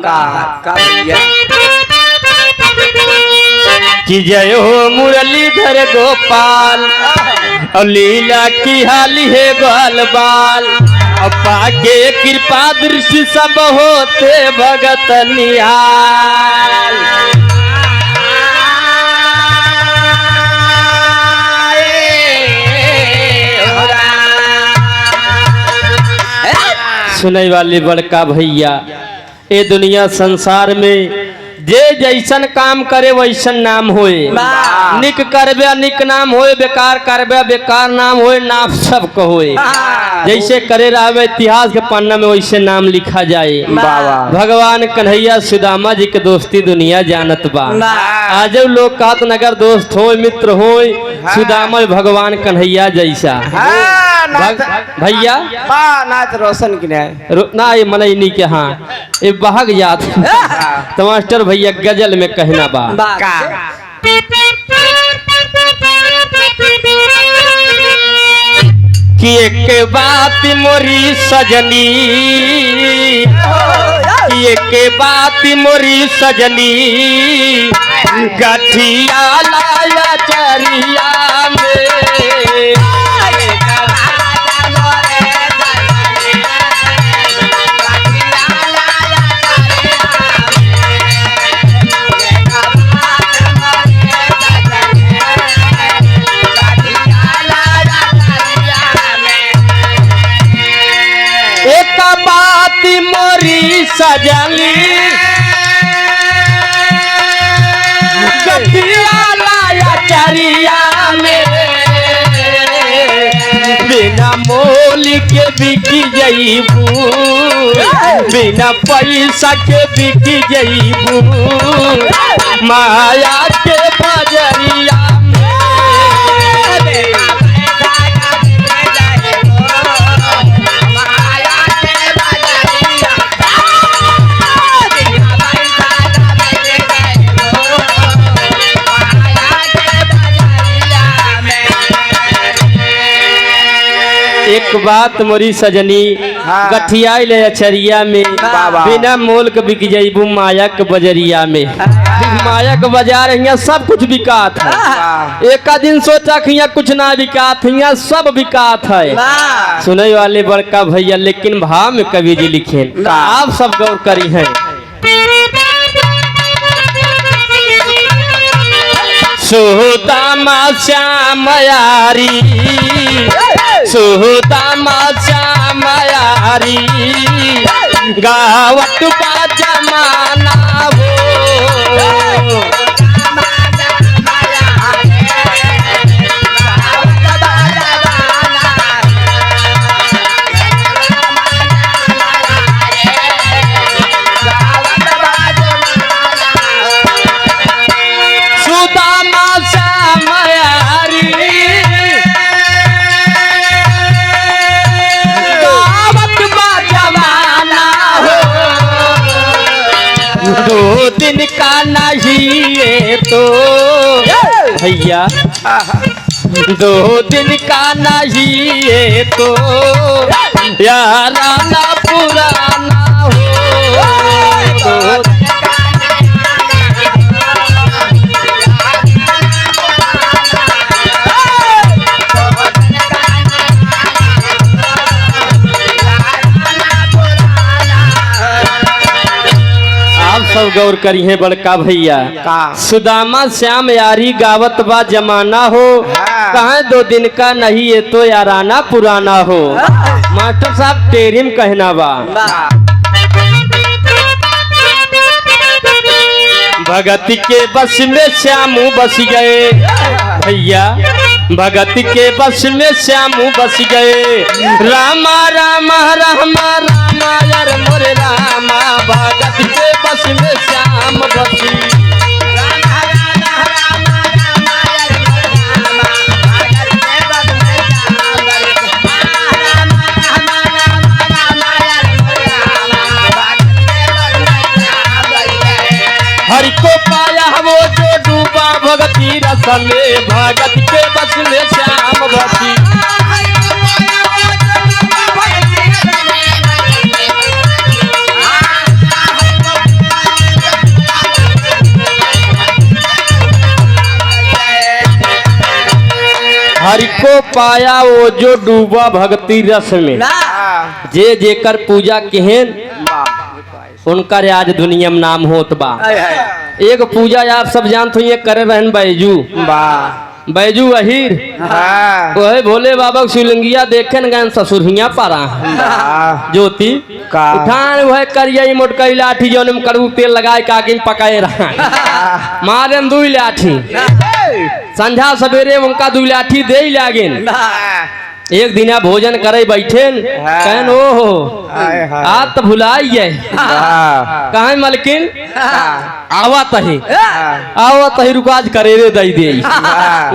का भैया कि जय हो मुरलीधर गोपाल और लीला की हाली है ग्वाल बाल और पाके कृपा दृष्टि सब होते भगत निहाल। सुनने वाले बड़का भैया ए दुनिया संसार में जे जैसन काम करे वैसन नाम होए, निक करबे निक नाम होए, बेकार करबे बेकार नाम होए, नाम सबको होए। जैसे करे रहे इतिहास के पन्ना में वैसे नाम लिखा जाए। भगवान कन्हैया सुदामा जी के दोस्ती दुनिया जानत बा। आज लोग कहत नगर दोस्त हो मित्र हो सुदामा भगवान कन्हैया जैसा भैया नाच रोशन की ना ये मनई नहीं के हाँ ये बहक जात तो मास्टर भैया गजल में कहना बा कि एक बात मोरी सजनी कि एक बात मोरी सजनी गठिया लाया चरिया में मोरी सजनी गठिया लाया चरिया में बिना मोल के बिकी जईबू बिना पैसा के बिकी जईबू माया के बजरिया एक बात मोरी सजनी गठिया ले अचरिया में बिना मोल के बिक जईबू माया के बजरिया में। माया के बाजार यहाँ सब कुछ बिकात है। एक दिन सोचा कि यहाँ कुछ ना बिकात है, यहाँ सब बिकात है। सुनने वाले बड़का भैया लेकिन भाव में कवि जी लिखे आप सब गौर करी हैं। सुदामा श्याम यारी सुदामा श्याम यारी गावट बा जमाना हो दो दिन का नहीं है तो भैया दो दिन का नहीं है तो याराना पुराना हो तो सब गौर करी है बड़का भैया सुदामा श्याम यारी गावत बा जमाना हो कहाँ दो दिन का नहीं है तो याराना पुराना हो। मास्टर साहब टेरिम कहना बा भगत के बस में श्यामू बस गए भैया भगत के बस में श्यामू बस गए रामा रामा रामा रामा यार मोरे रामा भगत के बस में श्याम बसी हरि को पाया वो जो डूबा भगती रस में भगत के बस में श्याम बसी को पाया वो जो डूबा भक्ति रस में, जे जेकर पूजा केहन उनकर आज दुनिया में नाम होत बा। एक पूजा आप सब जानते हो ये करे रहन बैजू, बैजू अहिर वही भोले बाबा शिवलिंगिया देखे न गए ससुरिया पारा ज्योति उठान वह करिया मोटका लाठी जो कड़ू तेल लगाए के आगे पकाए रहा मारे दू लाठी संध्या सवेरे उनका दू लाठी दे लागिन। एक दिन भोजन करे बैठे कहन ओहो आज तो भुलाई है कहा मलकिन आवत ही रुकाज करे रे दई दे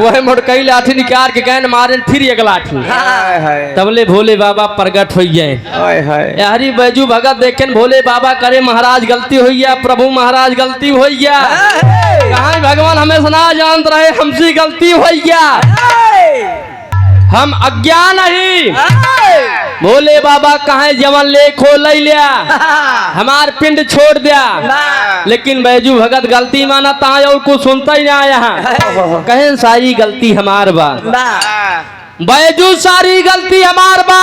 वह मोटकई लाठी निकाल के कहन मारे फिर एक लाठी तबले भोले बाबा प्रगट हो जाए। हरी बैजू भगत देखें भोले बाबा करे महाराज गलती हो गया, प्रभु महाराज गलती हो गया, कहा भगवान हमें सुना जानते रहे हमसे गलती हो गया, हम अज्ञान नहीं। भोले बाबा कहे जवन ले खो ले लिया हमार पिंड छोड़ दिया, लेकिन बैजू भगत गलती माना ता और कुछ सुनता ही ना आया कहें सारी गलती हमार बा बैजू सारी गलती हमार बा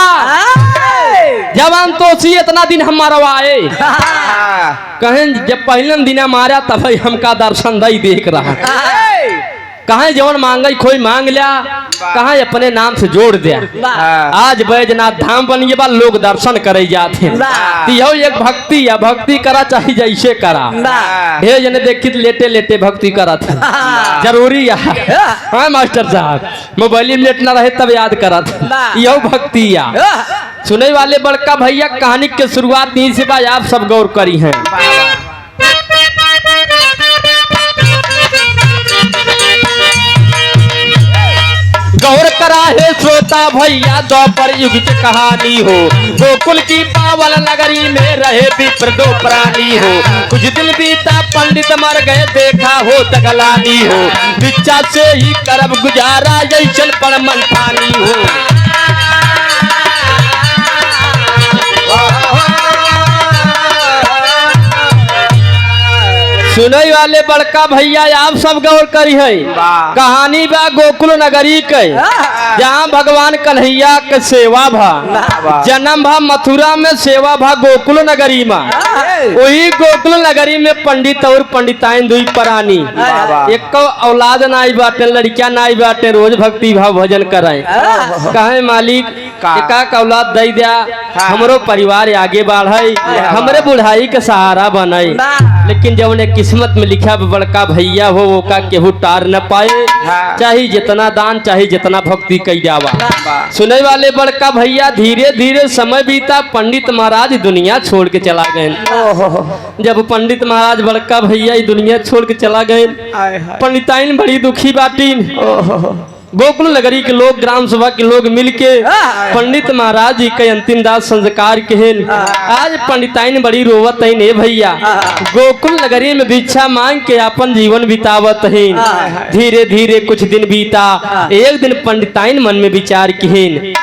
जवान तो सी इतना दिन हम मरवाए कहें जब पहले दिन मारा तब हमका दर्शन दई देख रहा कहा जवन मांगे कोई मांग लिया कहा अपने नाम से जोड़ दिया। आज बैजनाथ धाम बन गया लोग दर्शन करे जाते यो एक भक्ति या भक्ति करा चाहिए जैसे करा हे जने देखी लेटे लेटे भक्ति करा था जरूरी है। हाँ मास्टर साहब मोबाइल में लेटना रहे तब याद करा था यो भक्ति या सुने वाले बड़का भैया कहानी के शुरुआत यहीं से बात आप सब गौर करी हैं। गौर करा है श्रोता भैया द्वापर युग की कहानी हो, गोकुल की पावन नगरी में रहे विप्र दो प्राणी हो, कुछ दिन बीता पंडित मर गए देखा हो तगलानी हो, भिक्षा से ही करब गुजारा जैसन पर मन पानी हो। सुनई वाले बड़का भैया आप सब गौर करी है कहानी बा गोकुल नगरी के जहाँ भगवान कन्हैया के सेवा भा जन्म भा मथुरा में सेवा भा गोकुल नगरी में वही गोकुल नगरी में पंडित और पंडिताइन दुई प्राणी एक औलाद नाई बाटे लड़कियां नाई बाटे रोज भक्ति भाव भजन कराए कहे मालिक एक औलाद दे दिया हमरो परिवार आगे बढ़े हमरे बुढ़ाई के सहारा बने, लेकिन जब उन्हें किस्मत में लिखा बड़का भैया हो वो का केहू टार न पाए चाहे जितना दान चाहे जितना भक्ति कई जावा। सुने वाले बड़का भैया धीरे धीरे समय बीता पंडित महाराज दुनिया छोड़ के चला गए। जब पंडित महाराज बड़का भैया दुनिया छोड़ के चला गए पंडिताइन बड़ी दुखी बाटीन। गोकुल नगरी के लोग ग्राम सभा के लोग मिलके पंडित महाराज जी के अंतिम दास संस्कार केहन आज पंडिताइन बड़ी रोवत है ने भैया गोकुल नगरी में भिक्षा मांग के अपन जीवन बितावत है। धीरे धीरे कुछ दिन बीता, एक दिन पंडिताइन मन में विचार केहन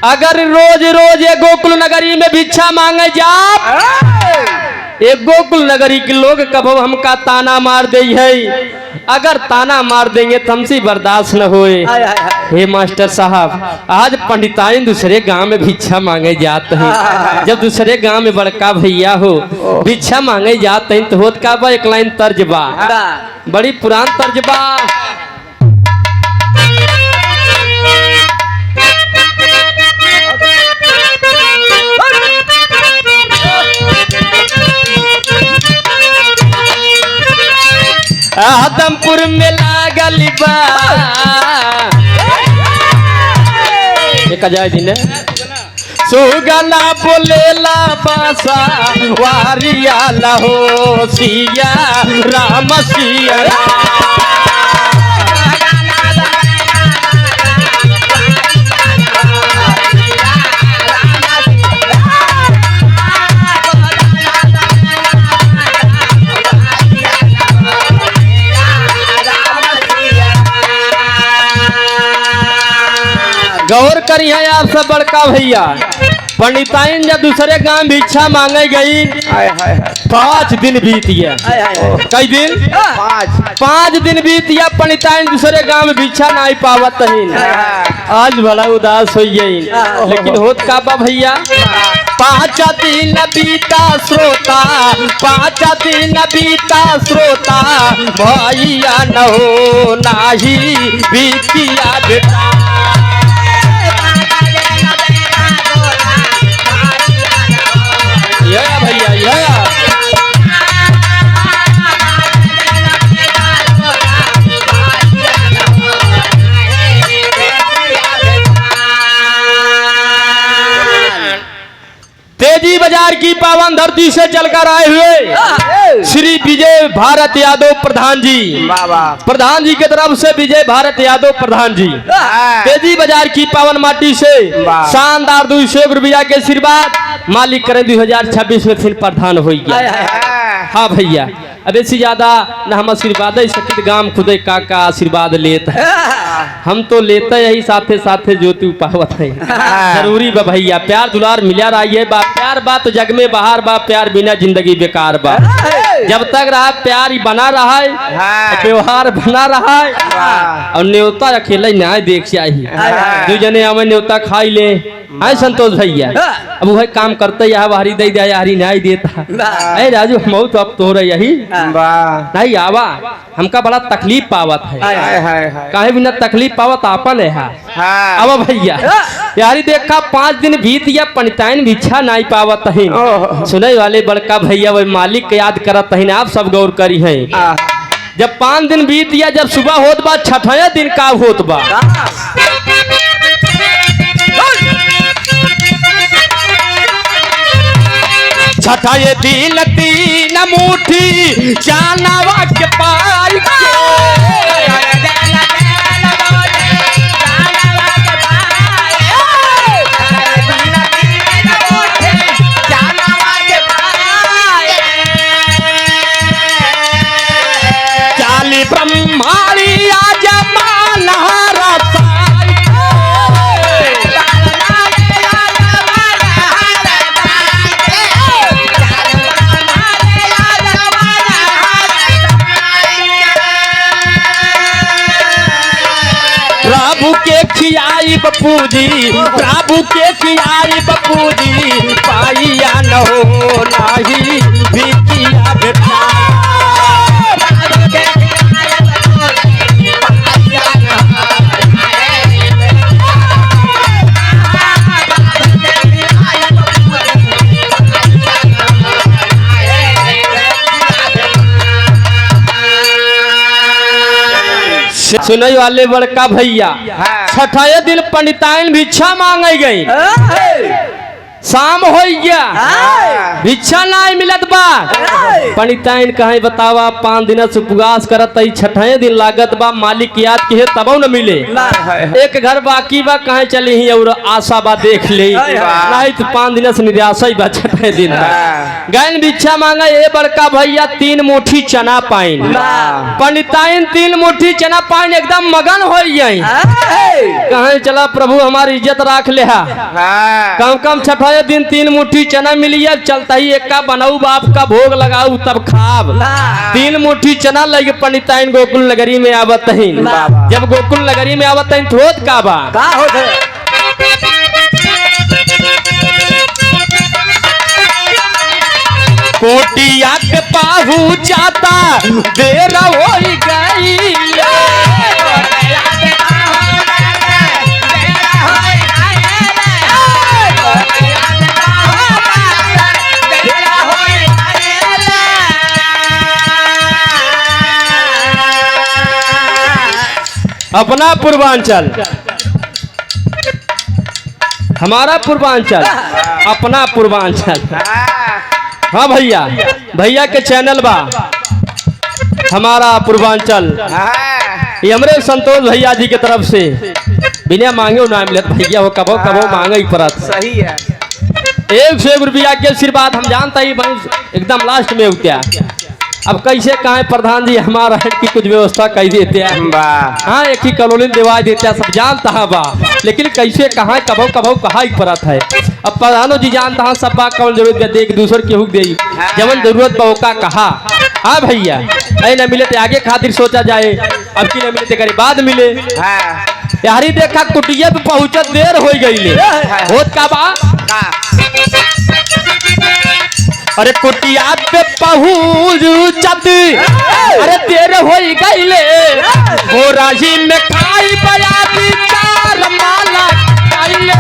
अगर रोज रोज ये गोकुल नगरी में भिक्षा मांगे जा एक गोकुल नगरी के लोग कब हमका ताना मार दे है, अगर ताना मार देंगे तो हमसे बर्दाश्त न होए। हे मास्टर साहब आज पंडिताइन दूसरे गांव में भिक्षा मांगे जाते हैं, जब दूसरे गांव में बड़का भैया हो भिक्षा मांगे जाते हैं तो होत का बा एक लाइन तर्ज बा बड़ी पुरान तर्ज बा। आदमपुर में लागल बा एक जाए दिन सुगना बोलेला बासा वारिया लहो सिया राम सिया गौर करी है आप सब बड़का भैया पंडिताइन जब दूसरे गांव भिक्षा मांगे गई 5 दिन बीत गया। कई दिन? 5 दिन बीत गया। पंडिताइन दूसरे गांव में भिक्षा नहीं पावत हईन। आज बड़ा उदास हो गई, लेकिन होत का बा भैया। 5 दिन बीता श्रोता, 5 दिन बीता श्रोता, भैया न हो नाही बीतिया बेटा। या भैया या तेजी बाजार की पावन धरती से चलकर आए हुए श्री विजय भारत यादव प्रधान जी, प्रधान जी की तरफ से विजय भारत यादव प्रधान जी, तेजी बाजार की पावन माटी से शानदार 200 रुपया के आशीर्वाद मालिक करें 2026 में फिर प्रधान हो गया। हाँ भैया, अब ऐसी ज्यादा न हम आशीर्वाद सकित गाम खुदे काका आशीर्वाद लेते हैं, हम तो लेते यही साथे साथे ज्योति पावत है। जरूरी बा भैया, प्यार दुलार मिला रही है बा, प्यार बा तो जग में बाहर बा, प्यार बिना जिंदगी बेकार बा। जब तक रहा प्यार ही बना रहा है, व्यवहार बना रहा है, और न्योता अकेला ही ना देख चाहिए, 2 जने हमें न्योता खाई ले। हाय संतोष भैया, अब वही काम करते यहाँ बाहरी दे दिया यारी नहीं देता। अरे राजू मऊ तो अब तो यही नहीं आवा, हमका बड़ा तकलीफ पावत है। काहे बिना तकलीफ पावत आपन है। अब भैया यारी देखा 5 दिन बीत गया, पंडिताइन भिक्षा नहीं पावत है। सुने वाले बड़का भैया वही मालिक के याद करत है, आप सब गौर करी है। जब 5 दिन बीत गया, जब सुबह होत बा 6ठा दिन का होत बा। छठा ये दिन 3 मुट्ठी जानवा के पाई चाली ब्रह्माणी जमाना प्रभु के खियाई बपूजी, प्रभु के खियाई बपूजी, पाइया न हो नाही बीतिया बेटा। सुनई वाले बड़का भैया, 6ठा दिन पंडिताइन भिक्षा मांगे गई। शाम हो गया, भिक्षा नहीं मिलत बा। पंडिताइन कहे बतावा 5 दिन से उपवास करत, 6ठा दिन लागत बा, मालिक याद के तब न मिले। एक घर बाकी बा, कहे चली ही और आशा बा देख ले, नहीं तो 5 दिन से निराशा ही बा। 6ठा दिन गैन भिक्षा मांगा, ये बड़का भैया 3 मुट्ठी चना पाइन। पंडिताइन 3 मुट्ठी चना पाइन एकदम मगन हो गई। कहे चला प्रभु हमारी इज्जत राख ले, कम कम 6ठा दिन 3 मुट्ठी चना मिली है, चलता ही एक का बनाऊ बाप का भोग लगाऊ तब खाब। 3 मुट्ठी चना लगे पंडिताइन गोकुल नगरी में आवत है। जब गोकुल नगरी में आवत है तो होत का बा कोटिया के पाहू जाता देर हो गई। अपना पूर्वांचल, हमारा पूर्वांचल, अपना पूर्वांचल। हाँ भैया, भैया के चैनल बा हमारा पूर्वांचल, ये हमरे संतोष भैया जी के तरफ से बिना मांगे ना मिलत भैया, वो कबो कबो मांगे ही परत। सही है। 1 रुपया के आशीर्वाद हम जानता ही एकदम लास्ट में उठ्या। अब कैसे कहा प्रधान जी हमारा है कि कुछ व्यवस्था कर देते हैं। वाह हाँ एक ही कॉलोनी दिवा देते हैं, सब जानता है बा, लेकिन कैसे कहाँ कबो कबो कहाँ ही परत है। अब प्रधानो जी जानता है सब बात कौन जरूरत है, एक दूसरे के हुक दे जवन जरूरत बा का कहा। हाँ भैया ऐ न मिले तो आगे खातिर सोचा जाए, अब की न मिले तो करी बाद मिले। हाँ यारी देखा कुटिया पे पहुंचत देर हो गई होत का बा। अरे कुटिया पे पहुंचत अरे देर हो गईले, हो राही में खाई बया चार माला खाइले।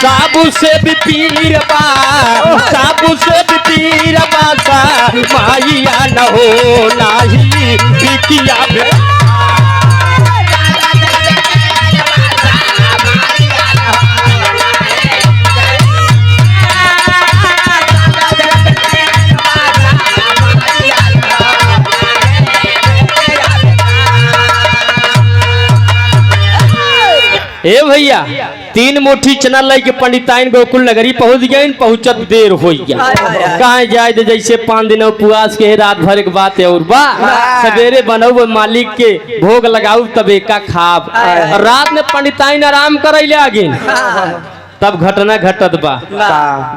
साबु से भी पीर बा, साबु से भी पीर बासा माइया न हो नाही बिकिया बे। ए भैया 3 मुट्ठी चना लाई के पंडिताइन गोकुल नगरी पहुंच गए, पहुंचत देर हो गया। कहाँ जाए तो जैसे 5 दिन उपवास के रात भर के बात है और बा सवेरे बनाऊ मालिक के भोग लगाऊ तब एका खाब। रात में पंडिताइन आराम करे आगे तब घटना घटत बा।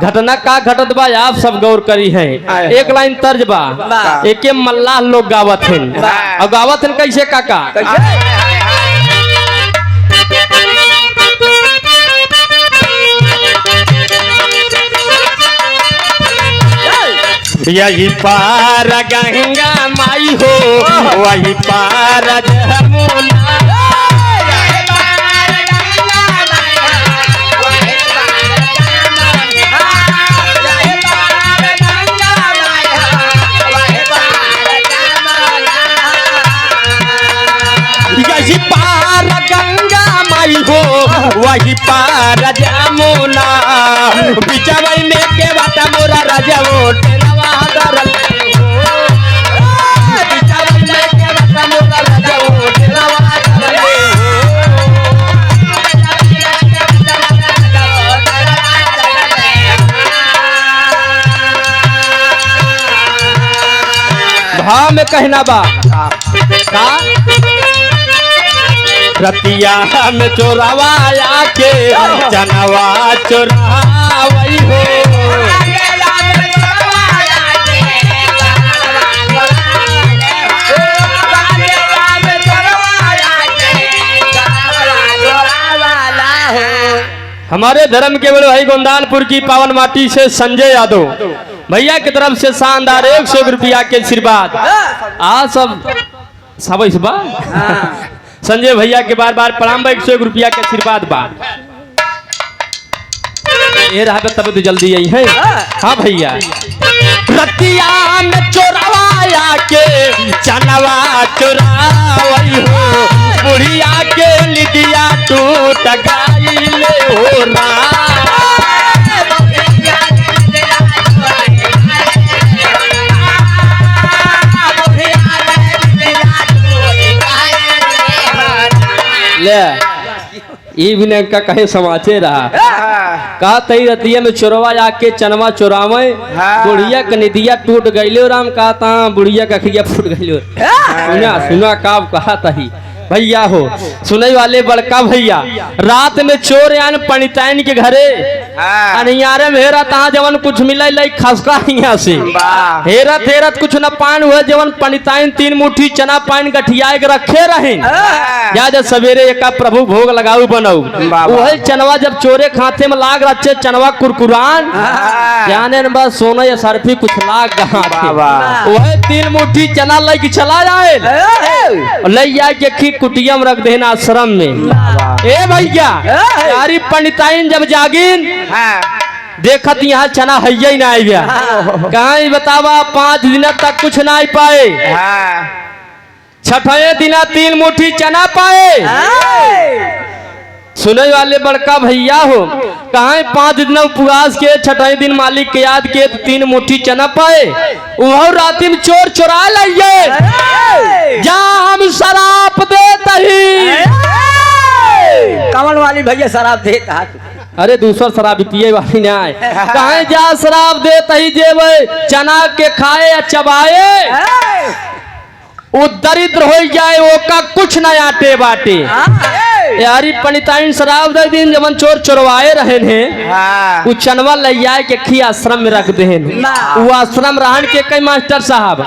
घटना का घटत बा आप सब गौर करी है। एक लाइन तर्ज बा, एके मल्लाह लोग गावत हैं और गावत हैं कैसे काका। यही पार गंगा माई हो वही पार जमुना। यही पार गंगा माई हो वही पार जमुना। बिचवई में के बाटा मोरा राजा वो भाव में कहना बा का रतिया में चोरावा आके जनवा चोरावई हो। हमारे धर्म के बड़े भाई गोंदालपुर की पावन माटी से संजय यादव भैया की तरफ से शानदार 100 रुपया के आशीर्वाद। आ सब बा संजय भैया के बार बार प्रणाम बा, 100 रुपया के आशीर्वाद बा। ये रहा तब तो जल्दी यही है। हाँ भैया रतिया में चोरावा के चनवा चोरावई हो, बुढ़िया के लिदिया टूट गईले हो ना। ले ये भी का कहे समाचे रहा का तई रतिया में चोरवा जाके चनवा चोरावे, बुढ़िया के निदिया टूट गईले राम का ता बुढ़िया का खिया फूट गईले। सुना का कहा तही भैया हो सुनई वाले बड़का भैया रात में चोर यान पंडिताइन के घरे अनियारे में हेरा तहाँ जवन कुछ मिले लाई खसका यहाँ से हेरत हेरत कुछ न पान हुए जवन पंडिताइन 3 मुट्ठी चना पान गठिया के रखे रहे। जा सवेरे एक प्रभु भोग लगाऊ बनाऊ वही चनवा जब चोरे खाते में लाग रचे चनवा कुरकुरान जाने बस सोना या सरफी कुछ लाग वही 3 मुट्ठी चना लेके चला जाए ले जाए के कुटिया में रख देना आश्रम में। ए भैया यारी पंडिताइन जब जागिन देखत यहाँ चना है ना आई गया कहा बतावा 5 दिन तक कुछ ना पाए। छठे दिन 3 मुट्ठी चना पाए, सुने वाले बड़का भैया हो, कहा 5 दिन उपवास के, छठे दिन मालिक के याद के 3 मुट्ठी चना पाए, वह राति में चोर चुरा लिये, जा हम शराब देता ही। कमल वाली भैया शराब देता। अरे दूसर शराब पिए वाली ना आए, कहा जा शराब देता ही जेब चना के खाए या चबाए, वो दरिद्र हो जाए, वो का कुछ न आटे बाटे। यारी पंडिताइन शराब दे दिन जब चोर चोरवाए रहे ने, वो चनवा ले जाए के खी आश्रम में रख दे, वो आश्रम रहन के कई मास्टर साहब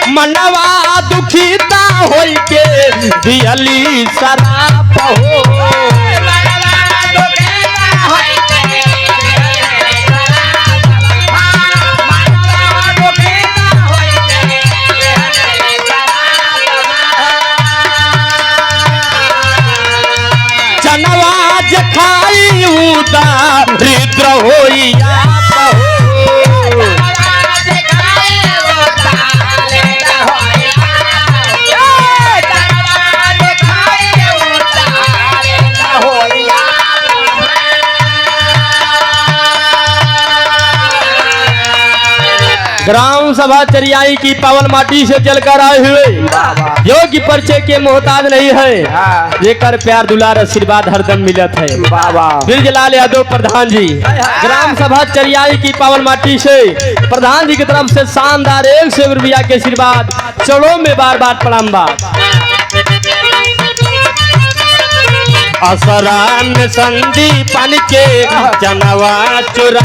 मनवा दुखीता होई के दियली शराब हो, चनवाज खाई उदारिद्र होई ग्राम सभा चरियाई की पावन माटी से चलकर आए हुए योग्य परिचय के मोहताज नहीं है, जेकर प्यार दुलार आशीर्वाद हरदम मिलत है। ब्रिजलाल यादव प्रधान जी ग्राम सभा चरियाई की पावन माटी से प्रधान जी की तरफ से शानदार 100 रुपया के आशीर्वाद, चढ़ो में बार बार प्रणाम बा। असरान संदीपन के जनवा चुरा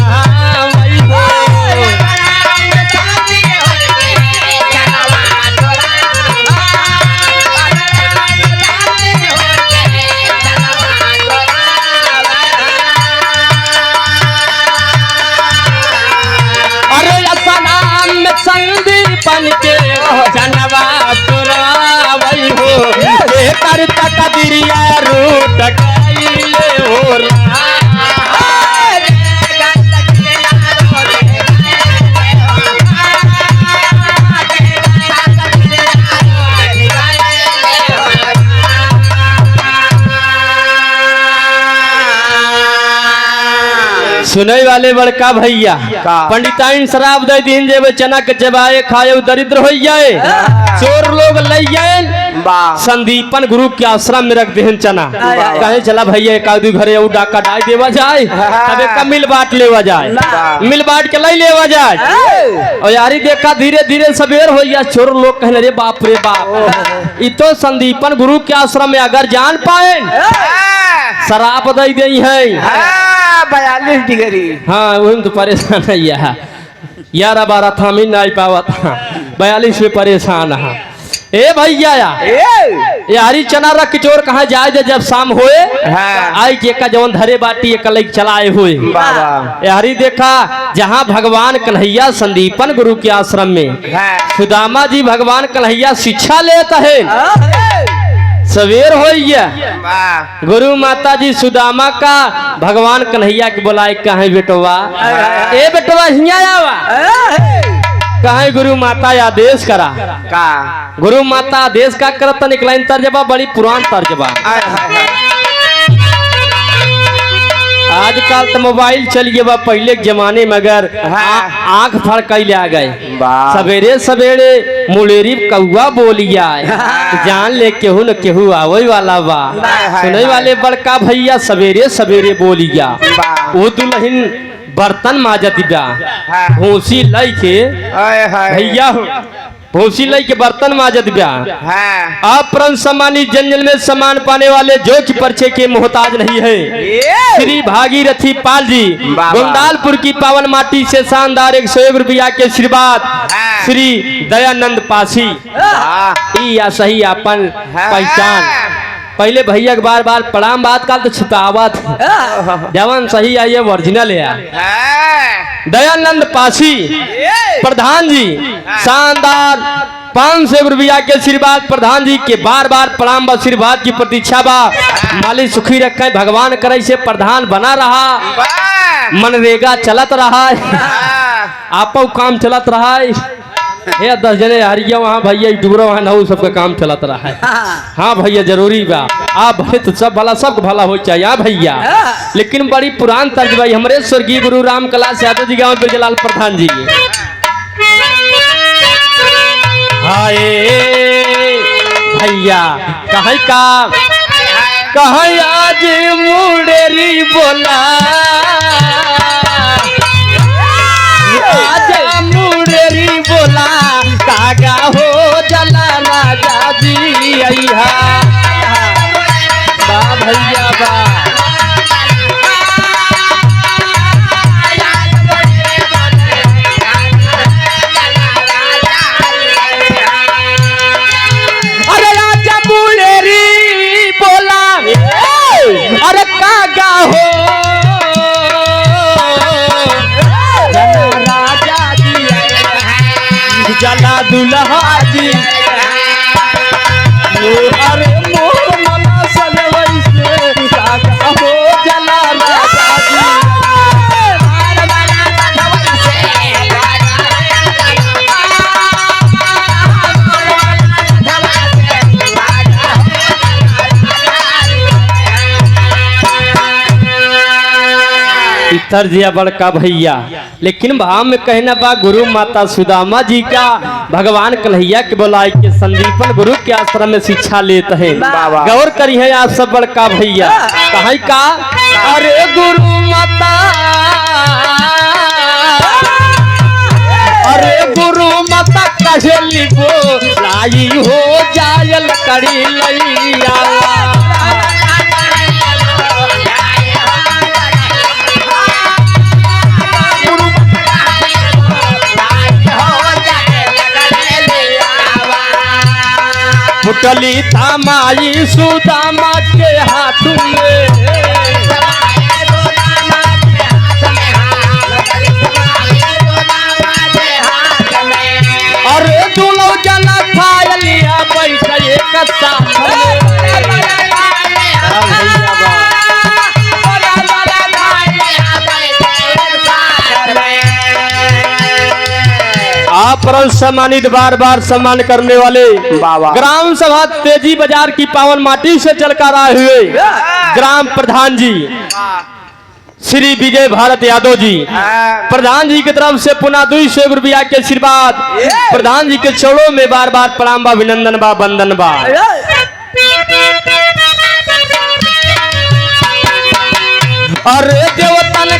संदीपन के जनवा चुरावई हो, कर तकदीरिया रूट गईले हो। सुनई वाले बड़का भैया, पंडिताइन शराब दे दिन जेब चना के चबाए खाए दरिद्र हो जाए, चोर लोग ले जाए, संदीपन गुरु के आश्रम में रख दे चना, कहे चला भैया एक आदमी घरे डाका डाई देवा जाए, तब एक मिल बाट लेवा जाए, मिल बाट के लाई लेवा जाए। और यारी देखा धीरे धीरे सवेर हो गया, चोर लोग कहने रे बाप रे बाप, इतो संदीपन गुरु के आश्रम में अगर जान पाए शराब दे दी है 42 डिग्री। हाँ वही तो परेशान है यार 12 था मिल नहीं पावा था, 42 में परेशान है। ए भैया यारी चना रख चोर कहाँ जाए जब शाम होए, आई के का जवन धरे बाटी एक लग चलाए हुए। यारी देखा जहाँ भगवान कन्हैया संदीपन गुरु के आश्रम में सुदामा जी भगवान कन्हैया शिक्षा लेता है, सवेर हो गया, गुरु माता जी सुदामा का भगवान कन्हैया के बुलाए, कहे बेटवा ए बेटवा हिया आवा, कहे गुरु माता आदेश करा का, गुरु माता आदेश का करत निकलाइन तर्जबा बड़ी पुरान तर्जबा। आजकल तो मोबाइल चल गया, पहले के जमाने में अगर आंख फड़क ले आ गए, सवेरे सवेरे मुलेरी कौआ बोलिया जान ले केहू न केहू आवे वाला बा। सुने वाले बड़का भैया सवेरे सवेरे बोलिया, वो दुल्हन बर्तन माजत बा, भूसी लई के भैया भूसी लई के बर्तन माजत बा। अपरन सम्मानित जंजल में सम्मान पाने वाले जो कि परिचय के मोहताज नहीं है, श्री भागीरथी पाल जी गुंडालपुर की पावन माटी से शानदार 101 रुपया के आशीर्वाद, श्री दयानंद पासी या सही अपन पहचान। पहले भैया के बार बार प्रणाम, बात काल तो छुपावत जवान सही आइए ओरिजिनल है। दयानंद पासी प्रधान जी शानदार 500 रुपया के आशीर्वाद, प्रधान जी के बार बार प्रणाम, आशीर्वाद की प्रतीक्षा बा। मालिक सुखी रखे, भगवान करे से प्रधान बना रहा, मनरेगा चलत रहा, आपो काम चलत रहा, हे 10 जने हरिया वहाँ भैया डूबरा वहाँ ना सबका काम चलत रहा है। हाँ भैया जरूरी बा आप भले तो सब भला सब भला हो चाहिए। हाँ भैया लेकिन बड़ी पुरान तर्ज भाई हमारे स्वर्गीय गुरु राम कैलाश यादव जी गाँव बिरजलाल प्रधान जी हाय भैया कहीं का कहीं आज मुड़ेरी बोला आजा मुड़ेरी बोला कागा हो जला राजा जी अइहा बा भैया बा अरे आजा मुड़ेरी बोला अरे कागा हो जला दुल्हा जी अरे मोर मना सनवई से कागा हो जला राजा जी इतर जिया बड़का भैया लेकिन भाव में कहना बा गुरु माता सुदामा जी का भगवान कन्हैया के बोलाई के संदीपन गुरु के आश्रम में शिक्षा लेते हैं। गौर करी है आप सब बड़का भैया कहीं का अरे गुरु माता अरे गुरु माता कहे लिबो लाई हो जायल करी लैया फुटली थामाई सुदामा के हाथ में अरे दूल्हा जना खा लिया बैठ एक साथ आप सम्मानित बार बार सम्मान करने वाले ग्राम सभा तेजी बाजार की पावन माटी से चलकर आए हुए ग्राम प्रधान जी श्री विजय भारत यादव जी प्रधान जी की तरफ से पुनः 200 रुपया के आशीर्वाद प्रधान जी के चरणों में बार बार प्रणाम बा अभिनंदन बा वंदन बा। अरे देवतन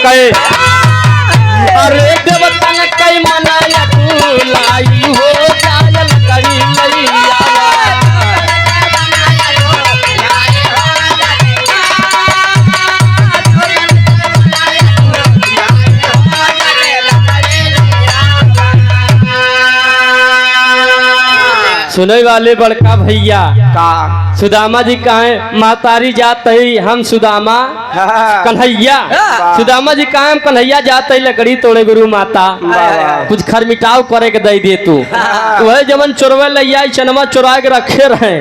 कई अरे देवतन कई मनाया लाई हो जायल करी लैया सुने वाले बड़का भैया का सुदामा जी कहे मातारी जात ही हम सुदामा कन्हैया सुदामा जी कहे हम कन्हैया जात ही लकड़ी तोड़े गुरु माता कुछ खरमिटाव करे के दे तू वह जमन चोरवे लैया चनमा चुरा के रखे रहे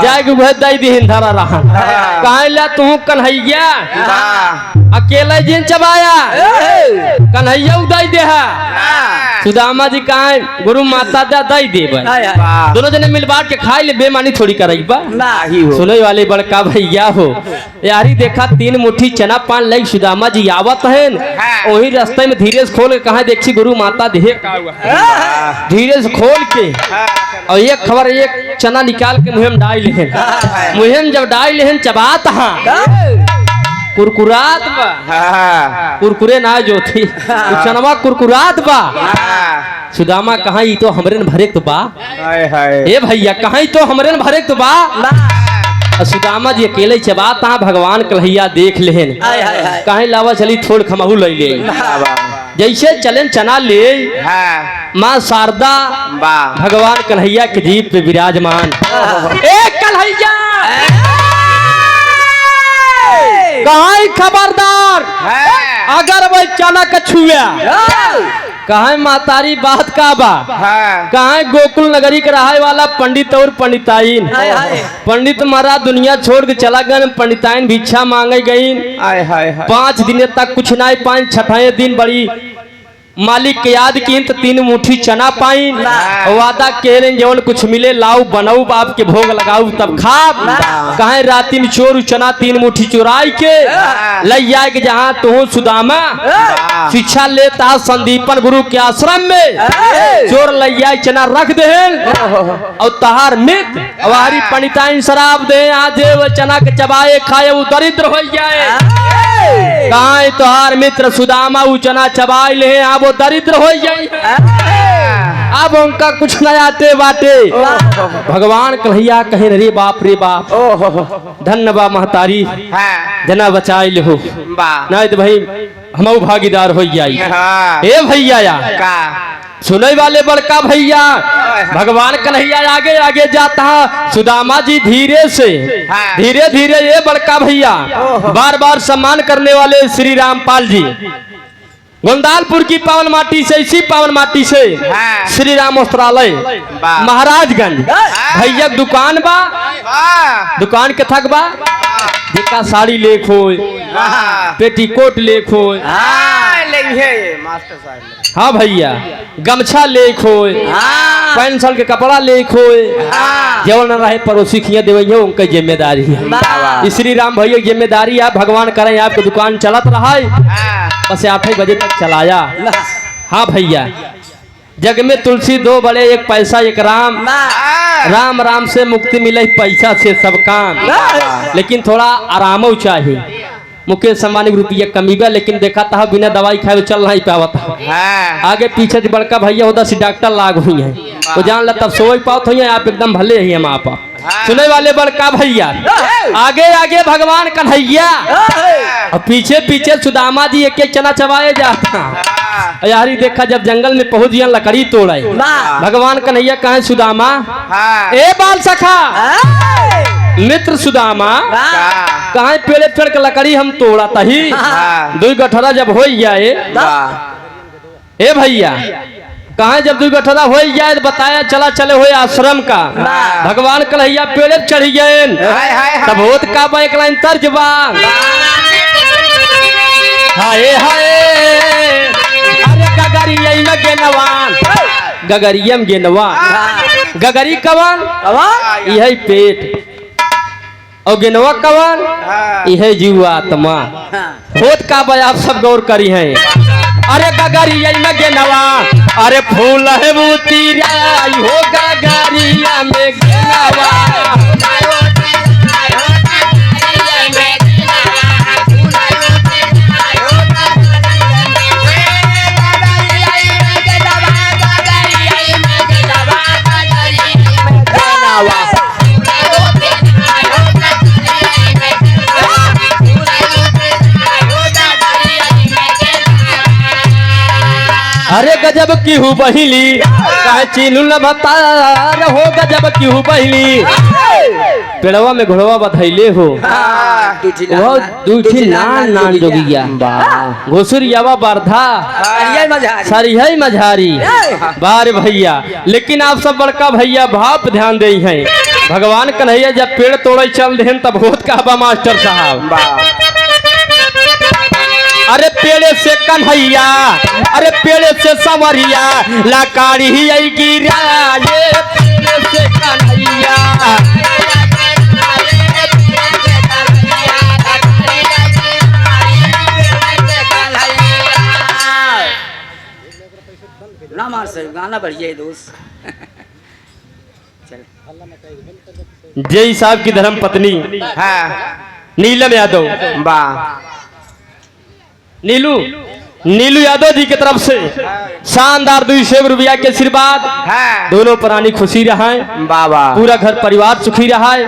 जाके वह दई दी हिंधारा रहा कहे ला तू कन्हैया अकेले जिन चबाया कन्हैया उदय दे सुदामा जी कहे गुरु माता दई दे दोनों जने मिल बांट के खाए ले बेमानी थोड़ी कराई बा सुने वाले बड़का भैया हो यारी देखा 3 मुट्ठी चना पान लई सुदामा जी आवत हैं वही रास्ते में धीरे से खोल के कहा देखी गुरु माता देहे धीरे से खोल के और एक खबर एक चना निकाल के मुँह में डाल लेहन मुँह में जब डाल लेहन चबात कुरकुरात बा कुरकुरे ना जो थी चनवा कुरकुरात बा सुदामा कहा तो हमरे न भरे तो बा ए भैया कहा तो हमरे न भरे तो बा सुदामा जी अकेले चबाता भगवान कन्हैया देख लेहन कहे लावा चली थोड़ खमहू ले ले जैसे चलन चना ले माँ शारदा भगवान कन्हैया के जीप पे विराजमान एक कन्हैया कहा खबरदार अगर वह चना का छुआ कहा मातारी बात का बा कहा गोकुल नगरी के रहाय वाला पंडित और पंडिताइन पंडित महाराज दुनिया छोड़ के चला गए पंडिताइन भिक्षा मांगे गई 5 दिन तक कुछ नहीं 5 छठे दिन बड़ी मालिक के याद की तो 3 मुट्ठी चना पाई वादा के जवन कुछ मिले लाऊ बनाऊ बाप के भोग लगाऊ तब खाब कहे राती में चोर चना 3 मुट्ठी चुराई के लई जाए के जहाँ तू सुदामा शिक्षा लेता संदीपन गुरु के आश्रम में चोर लई जाए चना रख दे और तहार मित्र हमारी पंडिताइन शराब दे आज वो चना के चबाए खाए वो दरिद्र हो जाए कहा तोहार मित्र सुदामा उ चना चबाई ले अब वो दरिद्र हो जाए अब उनका कुछ न आते बाटे भगवान कन्हैया कहे रे बाप धन्यवाद महतारी जना बचाई ले हो नहीं तो भाई हम भागीदार हो जाई ए भैया या सुने वाले बड़का भैया भगवान कन्हैया आगे आगे जाता है सुदामा जी धीरे धीरे ये बड़का भैया बार बार सम्मान करने वाले श्री रामपाल जी गोंदालपुर की पावन माटी से इसी पावन माटी से श्री राम वस्त्रालय महाराजगंज भैया दुकान बा दुकान के थक बा देखा साड़ी ले खोए पेटीकोट ले खोए हाँ भैया गमछा ले खोए पेंसिल के कपड़ा ले खोए जवन न रहे पड़ोसी खिया देवे उनका जिम्मेदारी है श्री राम भैया जिम्मेदारी है भगवान करें आपकी दुकान चलत रहा है बस 8 बजे तक चलाया हाँ भैया जग में तुलसी 2 बड़े एक पैसा एक राम राम राम से मुक्ति मिले पैसा से सब काम लेकिन थोड़ा आराम चाहिए मुकेश सम्मानिक रुपया कमी बा लेकिन देखा था बिना दवाई खाए चल नहीं पावत आगे पीछे बड़का भैया होता सी डॉक्टर लाग हुई है वो जान ला तब सोच पाओ तो आप एकदम भले ही हम आप सुने वाले बड़का भैया आगे आगे भगवान कन्हैया और पीछे पीछे सुदामा जी एक चना चबाए जाता यारी देखा जब जंगल में पहुंच गया लकड़ी तोड़े भगवान कन्हैया कहे सुदामा ए बाल सखा मित्र सुदामा कहा पेड़े पेड़ के लकड़ी हम तोड़ा तही 2 गठरा जब हो जाए ए भैया कहा जब 2 गठरा हो जाए बताया चला चले हुए आश्रम का भगवान कन्हैया पेड़े चढ़ गए तब होत का बा एक लाइन तर्जबा हाय हाय अरे गगरिया में गेनवान गगरिया में गेनवान गगरी कवन यही पेट और गेनवा कवन यह जीव आत्मा होत का बा आप सब गौर करी हैं अरे गगरिया में गेनवा अरे फूल है मोतीरा हो गगरिया में गेनवा अरे गजब की हूँ बहिली कहे चीनू न बता हो गजब की हूँ बहिली पेड़वा में घोड़वा बधैले हो वो दूठी नान जोगिया घोसुरियावा बरधा सरिहई मझारी बार भैया लेकिन आप सब बड़का भैया भाप ध्यान दे हैं भगवान कन्हैया जब पेड़ तोड़े चल दें तब होत का बा मास्टर साहब अरे पेड़े से कन्हैया अरे पेड़े से संवरिया लाकारी ही आई गिरा ये पेड़े से कन्हैया ना मार से गाना बढ़िया है दोस्त जय साहब की धर्म पत्नी नीलम यादव नीलू यादव जी की तरफ से शानदार 200 रुपया के आशीर्वाद दोनों प्राणी खुशी रहा है बाबा पूरा घर परिवार सुखी रहा है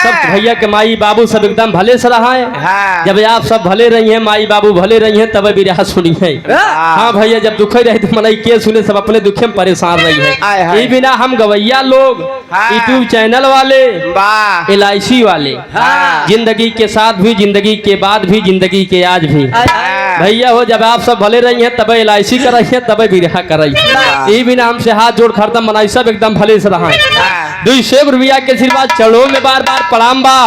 सब भैया के माई बाबू सब एकदम भले से रहा है जब आप सब भले रही हैं माई बाबू भले रही हैं तब भी रहा सुनी है हाँ भैया जब दुख रहे तो मन के सुने सब अपने दुखे में परेशान रही है ये बिना हम गवैया लोग यूट्यूब चैनल वाले LIC वाले जिंदगी के साथ भी जिंदगी के बाद भी जिंदगी के आज भी भैया हो जब आप सब भले रही हैं तब LIC कर रही है तब बिरहा कर रही है ये बिना हमसे हाथ जोड़ खरदम मनाई सब एकदम भले से रहा 200 रुपया के आशीर्वाद चढ़ो में बार बार प्रणाम बा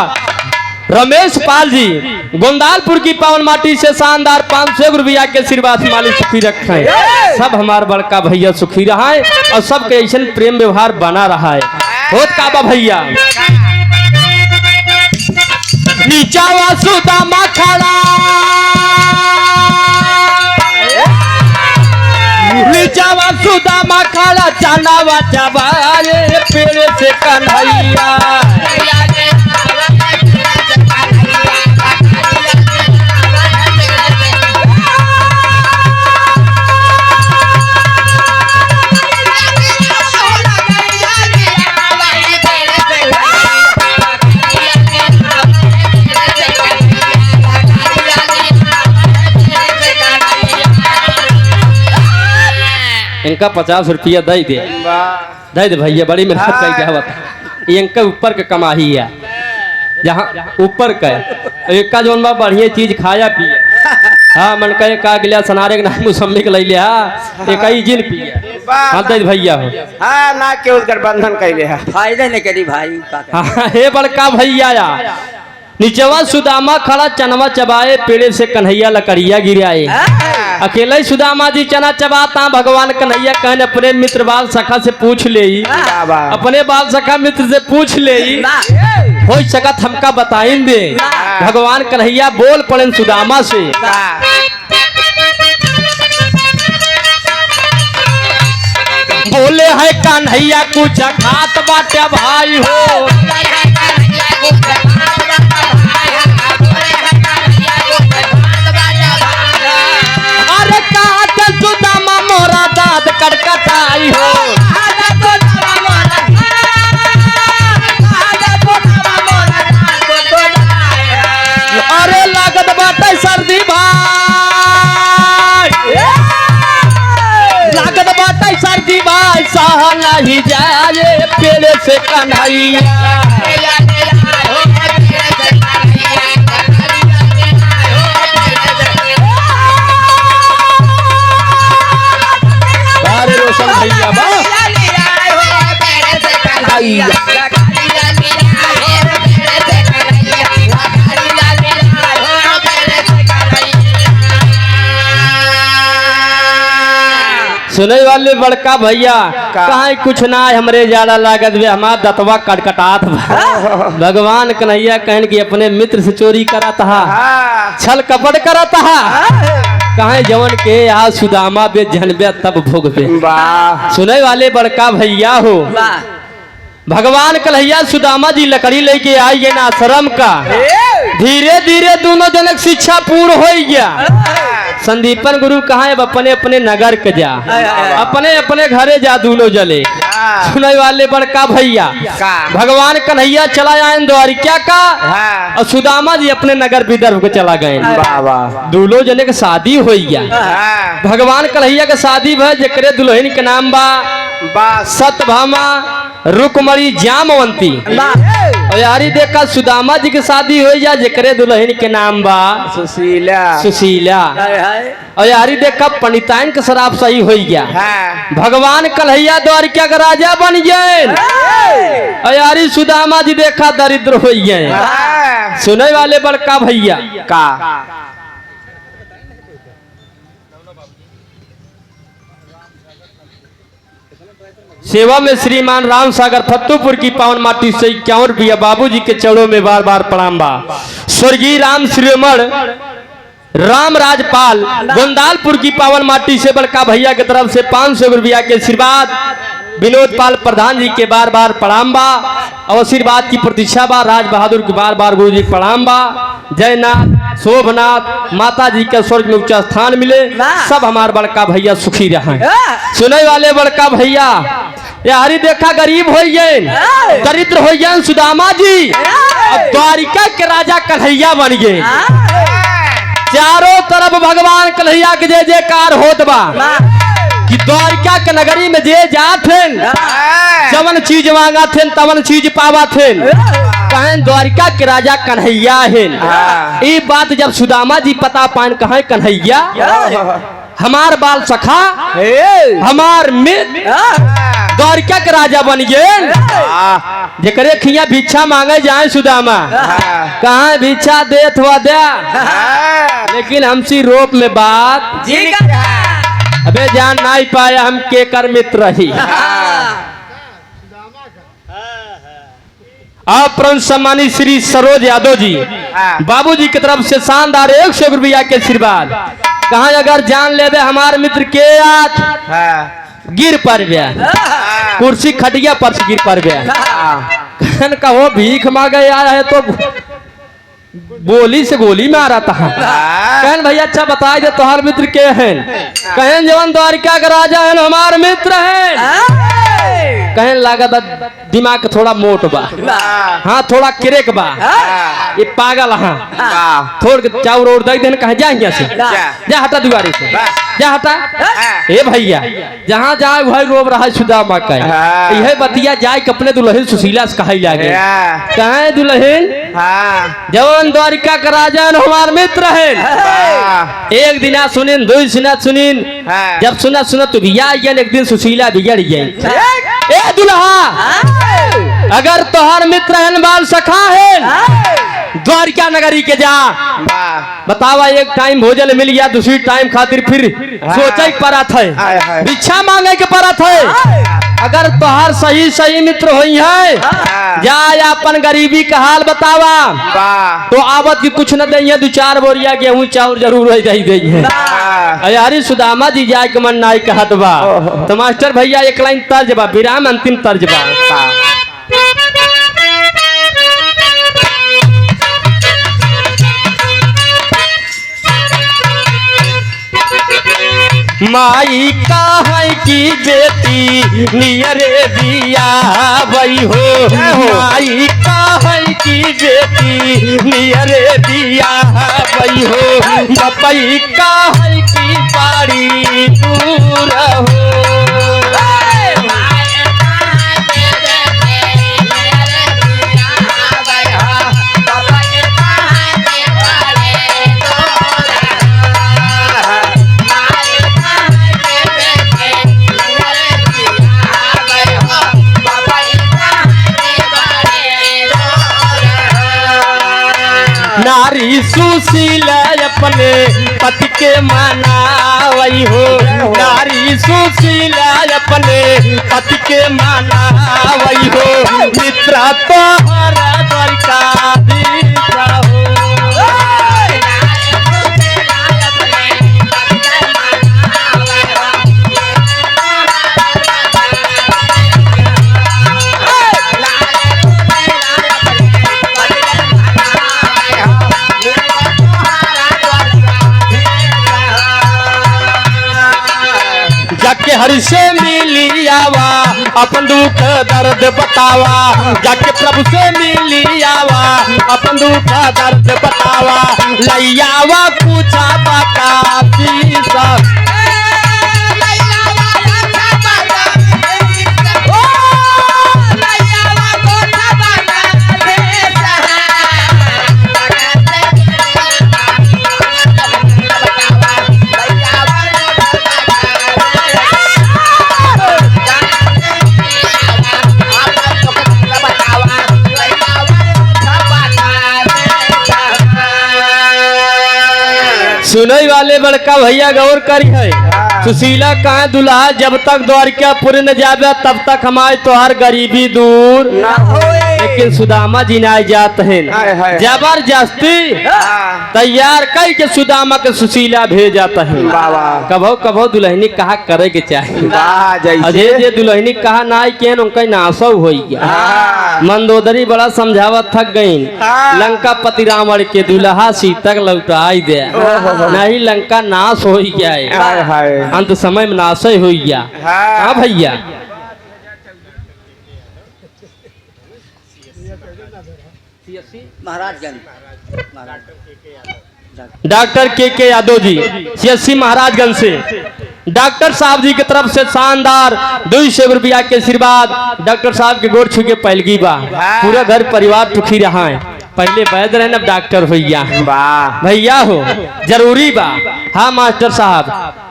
रमेश पाल जी गोंदालपुर की पावन माटी से शानदार 500 रुपया के आशीर्वाद से मालिक सुखी रखे। सब हमार बड़का भैया सुखी रहा है और सबके ऐसा प्रेम व्यवहार बना रहा है। होत काबा भैया नीचा सुदामा खड़ा नीचा सुदामा खड़ा चानावा चबारे पेड़ से कन्हैया इनका 50 रुपया दे दे भैया, बड़ी मेहनत कर क्या बता। इनका ऊपर का कमाही है, जहाँ ऊपर का एक का जोन बा बढ़िया चीज खाया पिया। हाँ मन का एक गिलास सनारे के नाम मौसमी के ले लिया, एक ही जिन पिया। हाँ दे भैया हो हाँ ना के उधर बंधन कैले है फायदा नहीं करी भाई। हाँ हे बड़का भैया या नीचवा सुदामा खड़ा चनवा चबाए पेड़े से कन्हैया लकड़िया गिराए। अकेले ही सुदामा जी चना चबाता भगवान कन्हैया कहने अपने मित्र बाल सखा से पूछ ले, अपने बाल सखा मित्र से पूछ ले हो सकत हमका बताइन दे। भगवान कन्हैया बोल पड़े सुदामा से बोले है कन्हैया कुछ खात बाटे भाई हो। अरे काट सुदामा मोरा दाद कटकटाई हो। अरे लागत बाटे सर्दी भाई, लागत बाटे सर्दी भाई सह नहीं जाए पेड़े से कन्हैया। रोशन भैया बा सुने वाले बड़का भैया कहाँ कुछ ना हमरे ज्यादा लागत वे हमार दतवा कटकटात भगवान कन्हैया कहन की अपने मित्र से चोरी करा था, छल कपट करा था। कहे जवन के आ सुदामा बे जनबे तब भोगबे। सुने वाले बड़का भैया हो भगवान कन्हैया सुदामा जी लकड़ी लेके आई ये आश्रम का। धीरे धीरे दोनों जनक शिक्षा पूर्ण हो गया। संदीपन गुरु कहा अपने अपने नगर के जा, अपने अपने घरे जा दोनों जले। सुने वाले बड़का भैया भगवान कन्हैया चला आए द्वारिका का और सुदामा जी अपने नगर विदर्भ को चला गए। दूल्हो जने के शादी हो गया। भगवान कन्हैया के शादी भय जकरे दुल्हन के नाम बा सत्यभामा रुकमणी जामवंती। और यारी देखा सुदामा जी की शादी हो जा जकरे दुल्हन के नाम बा सुशीला। और यारी देखा पंडिताइन के शराब सही हो गया। भगवान कन्हैया द्वारिका का राजा बन गए। और यारी सुदामा जी देखा दरिद्र हो गए। सुने वाले बड़का भैया का सेवा में श्रीमान राम सागर फत्तूपुर की पावन माटी से 51 रुपया बाबूजी के चरणों में बार बार प्रणाम बा। स्वर्गीय राम श्रीमण राम राजपाल गोंदालपुर की पावन माटी से बड़का भैया की तरफ से 500 रुपया के आशीर्वाद। विनोद पाल प्रधान जी के बार बार प्रणाम बा और आशीर्वाद की प्रतीक्षा बा। राज बहादुर के बार बार गुरु जी प्रणाम बा। जयनाथ शोभनाथ माता जी के स्वर्ग में ऊंचा स्थान मिले। सब हमारे बड़का भैया सुखी रहे। सुने वाले बड़का भैया यारी देखा गरीब हो गए, दरिद्र हो गए सुदामा जी। अब द्वारिका के राजा कन्हैया बन गए। चारों तरफ भगवान कन्हैया के जय जयकार होत बा कि द्वारिका के नगरी में जे जाथेन जवन चीज मांगा थे तवन चीज पावा थे। कहें द्वारिका के राजा कन्हैया है। ये बात जब सुदामा जी पता पान कहे कन्हैया हमार बाल सखा हमार मित्र द्वारिका के राजा बन गए जकरे खिया भिक्षा मांगे जाए सुदामा कहाँ भिक्षा देत हुआ दे लेकिन हमसी रोप में बात जी अबे जान नहीं पाया हम के कर मित्र ही आप सम्मानित श्री सरोज यादव जी बाबूजी की तरफ से शानदार 100 रुपया के आशीर्वाद कहा अगर जान ले दे हमारे मित्र के आज गिर पर गया कुर्सी खटिया पर से गिर पर गया कहन का वो भीख मांगे आया है तो बोली से गोली में आ रहा था कहन भैया अच्छा बताए दे तुम्हारे मित्र के हैं कहन जवन द्वारिका का राजा है हमारे मित्र हैं कहने लगा दिमाग थोड़ा मोट बा हाँ थोड़ा क्रेक बा ये पागल हाँ थोड़ के चाउर और दे देने कहे जा यहाँ से जा हटा दुआरे से जा हटा ए भैया जहाँ जाए वही रोब रहा सुदामा का यह बतिया जाए कि अपने दुल्हन सुशीला से कहा लागे कहे दुल्हन जवन द्वारिका का राजा हमारे मित्र है एक दिन सुनिन दो दिन सुनिन जब सुना सुना तो भैया एक दिन सुशीला बिगड़ गई ए दुल्हा अगर तोहर मित्र है बाल सखा है द्वारिका नगरी के जा बतावा एक टाइम भोजन मिल गया दूसरी टाइम खातिर फिर सोचे पड़ा थे भिक्षा मांगे के पड़ा थे अगर तोहर सही सही मित्र हुई है जा अपन गरीबी का हाल बतावा तो आवत की कुछ न दे 2-4 बोरिया गेहूं चाउर जरूर दे गई है अरे सुदामा जी जाए के मन नाई कहत बा तो मास्टर भैया एक लाइन तर्ज बा विराम अंतिम तर्ज बा माई का है की बेटी नियरे बिया बई हो माई का है की बेटी नियरे बिया बई हो बपई का है की बाड़ी दूर हो नारी सुशीला अपने पति के मनावई हो नारी सुशीला अपने पति के मनावई हो मित्र तो हरा द्वारिका दीक्षा हो जाके हर से मिली आवा अपन दुख दर्द बतावा जाके प्रभु से मिली आवा अपन दुख दर्द बतावा लैयावा पूछा बाका पीसा सुनई वाले बड़का भैया गौर करी है सुशीला कहा दुल्हा जब तक द्वारिकापुर न जावे तब तक हमारे तोहर गरीबी दूर ना होए लेकिन सुदामा जी ना जात हैं जबरदस्ती तैयार कई के सुदामा के सुशीला भेजाता है कभो कभो दुल्हनी कहा करे के चाहिए अजय जे दुल्हनी कहा ना के उनका नासव हो गया मंदोदरी बड़ा समझावत थक गई लंका पति रावण के दुल्हा सीतक लौटाई दे नहीं लंका नाश हो गया है अंत समय में नाश हो गया हाँ भैया डॉक्टर के यादव जी सीएससी महाराजगंज से डॉक्टर साहब जी की तरफ से शानदार 200 रुपया के आशीर्वाद डॉक्टर साहब के गोर छू के पहलगी बा पूरा घर परिवार सुखी रहा है पहले वैद रहे अब डॉक्टर भैया भैया हो जरूरी बा हाँ मास्टर साहब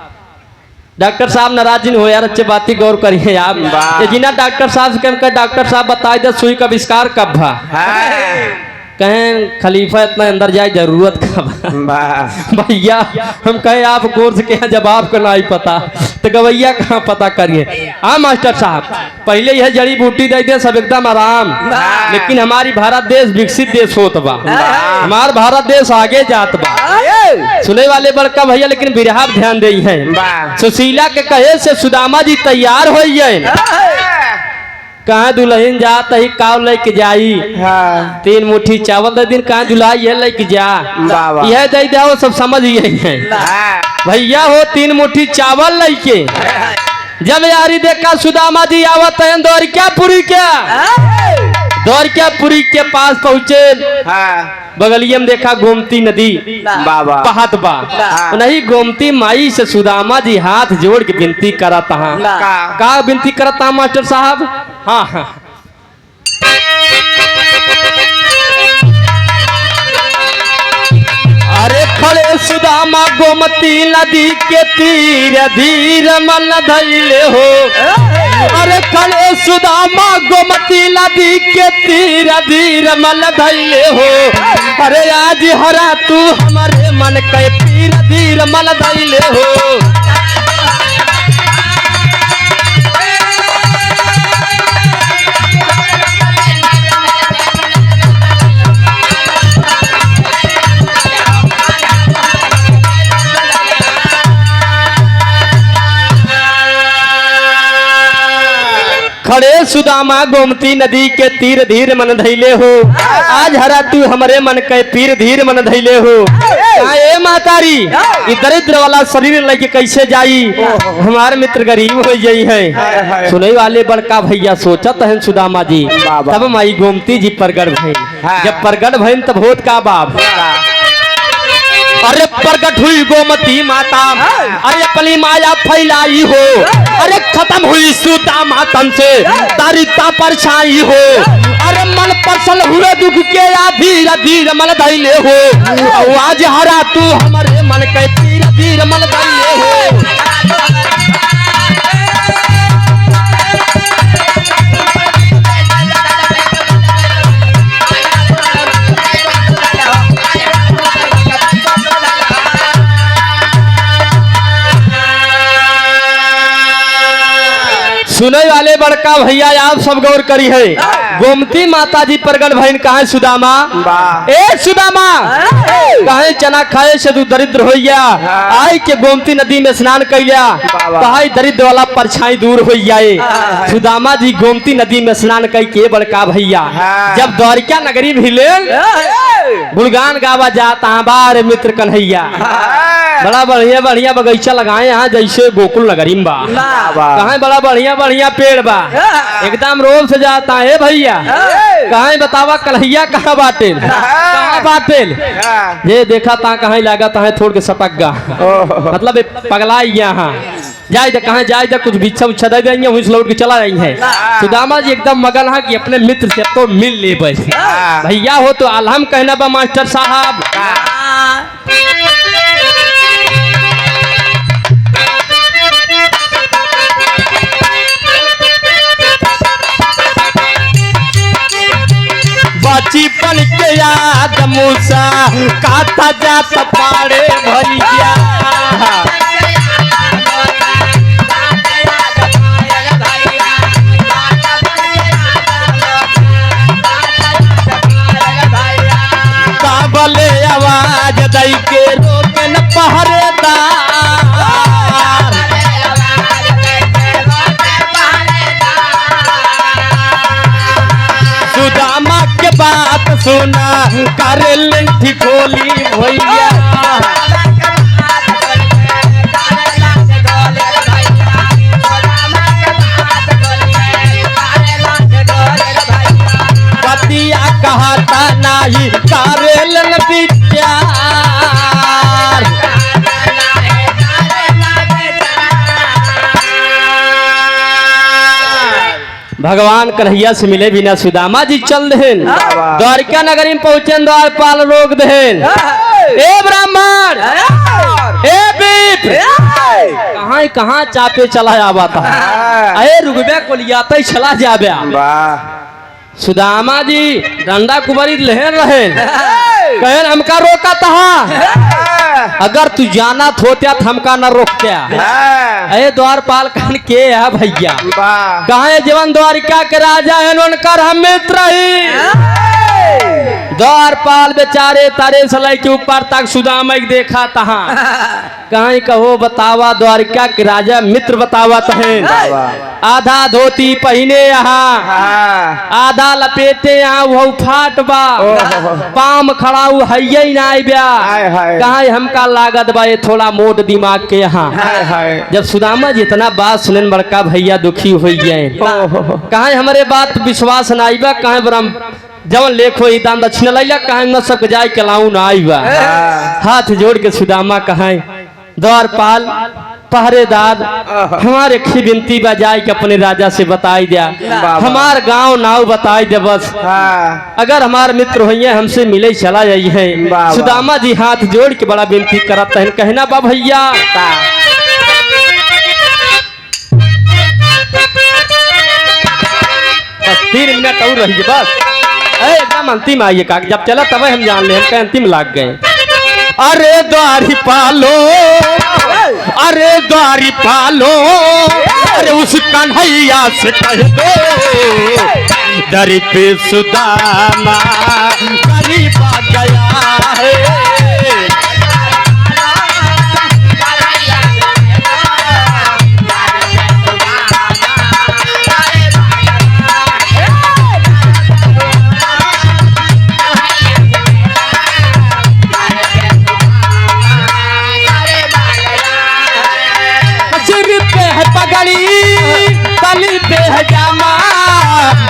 डॉक्टर साहब नाराज नहीं हो यार, अच्छी बात ही गौर करिए आप। वाह। ये जिना डॉक्टर साहब से कहकर डॉक्टर साहब बताए दे सुई का आविष्कार कब भा, कहें खलीफा इतना अंदर जाए जरूरत कब भैया। हम कहे आप कोर्स के हैं, जब आपको ना ही पता तो गवैया कहाँ पता करिए। हाँ मास्टर साहब, पहले यह जड़ी बूटी दे दे सब एकदम आराम, लेकिन हमारी भारत देश विकसित देश होत बा, हमार भारत देश आगे जात बा। सुने वाले बड़का भैया लेकिन बिरहा ध्यान दे है। सुशीला के कहे से सुदामा जी तैयार हो कहाँ दुल्हन जात ही काव लेके जाई, 3 मुट्ठी चावल दे दिन, कहाँ दुल्हा ये लेके जा, यह दे दे सब समझ यही है भैया हो। 3 मुट्ठी चावल लेके जब यारी देखा सुदामा जी आवत है द्वारकापुरी द्वारकापुरी के पास पहुँचे, बगलिया में देखा गोमती नदी बहत बा, नहीं गोमती माई से सुदामा जी हाथ जोड़ के विनती करत का विनती करता मास्टर साहब। हाँ हाँ अरे खड़े सुदामा गोमती नदी के तीर धीर मन धैले हो, अरे खड़े सुदामा गोमती नदी के तीर धीर मन धैले हो, अरे आज हरा तू हमारे मन के पीर धीर मन धैले हो। खड़े सुदामा गोमती नदी के तीर धीर मन धैले हो, आज हरा तू हमारे मन के पीर धीर मन धैले हो। ए मातारी ये दरिद्र वाला शरीर लेके कैसे जाई, हमारे मित्र गरीब हो जाई है। सुने वाले बड़का भैया सोचत है सुदामा जी, तब माई गोमती जी प्रगट भई, जब प्रगट भई तब होत का बाप, अरे प्रगट हुई गोमती माता, अरे अपनी माया फैलाई हो, अरे खत्म हुई सुता मातन से दरिद्रता परछाई हो, अरे मन परसल हुए दुख के धीरे धीरे मन धैले हो, आज हरा तू हमारे मन के धीरे धीरे मन धैले हो। सुने वाले बड़का भैया आप सब गौर करी है, गोमती माता जी प्रगट भईन कहा सुदामा, ए सुदामा कहे चना खाए से तू दरिद्र हो गया, आई के गोमती नदी में स्नान कैलिया, कहा दरिद्र वाला परछाई दूर हो जाए। सुदामा जी गोमती नदी में स्नान करके बड़का भैया जब द्वारिका नगरी भिले गुणगान गावा जाता बार मित्र कन्हैया, बड़ा बढ़िया बढ़िया बगीचा लगाए यहाँ जैसे गोकुल नगरी में बा, कहा बड़ा बढ़िया बढ़िया पेड़ बा, एकदम रोल से जाता है भैया। कहा बतावा कन्हैया कहाँ बाटेल, कहाँ बाटेल, ये देखा ता कहाँ लगा ता थोड़ के सटक गा, मतलब पगला यहाँ जाए तो कहाँ जाए तो कुछ बिच्छा उच्छा दे देंगे, वहीं से लौट के चला रही है। सुदामा जी एकदम मगन है कि अपने मित्र से तो मिल ले भैया हो तो आलम कहना बा मास्टर साहब। बचपन के याद मूसा काथा जात पाड़े भैया, काबले आवाज दई के रोकन पहरेदार, सुदामा के बात सुना करे लेंठी खोली भैया, बतिया कहता नहीं करे लन विचार। भगवान कन्हैया से मिले बिना सुदामा जी चल देन द्वारिका नगरी में पहुंचे, द्वारपाल रोक देन, ए ब्राह्मण ए बीप कहाँ कहाँ कहाँ चापे चला आवा था। अरे रुकबे को लियाते चला जाबे। वाह सुदामा जी डंडा कुबरी लहर रहे कहन हमका रोका था। अगर तू जाना थोत्या हमका न रोकत्या। अरे द्वारपाल कहन के है भैया वाह कहा है जीवन द्वारिका के राजा है उनकर हम मित्र ही। द्वारपाल बेचारे तारे सलाई के ऊपर तक सुदामा के देखा तहा कहीं कहो बतावा द्वारिका के राजा मित्र बतावा तहे। आधा धोती पहने यहाँ आधा लपेटे यहाँ वो फाट बा पाम खड़ा है ना कहा हमका लागत बा ये थोड़ा मोट दिमाग के यहाँ। जब सुदामा जी इतना बात सुनन बड़का भैया दुखी हो गए कहा हमारे बात विश्वास न आईबा कहे ब्रह्म जवन लेखो दान दक्षिण लैला कहे न सक जाय के लाऊ न आईबा। हाथ जोड़ के सुदामा कहे द्वारपाल पहरेदार हमारे खी विनती बजाय के अपने राजा से बताई दिया हमार गांव नाव बताई दे बस अगर हमार मित्र होइए हमसे मिले चला जाइए है। सुदामा जी हाथ जोड़ के बड़ा विनती करत है कहना बा भैया बस 3 मिनट और रही बस एकदम अंतिम आइए का जब चला तब हम जान ले हम अंतिम लाग गए। अरे द्वारी पालो अरे द्वारी पालो अरे उस कन्हैया से कह दो दर पे सुदामा गरीब आ गया है।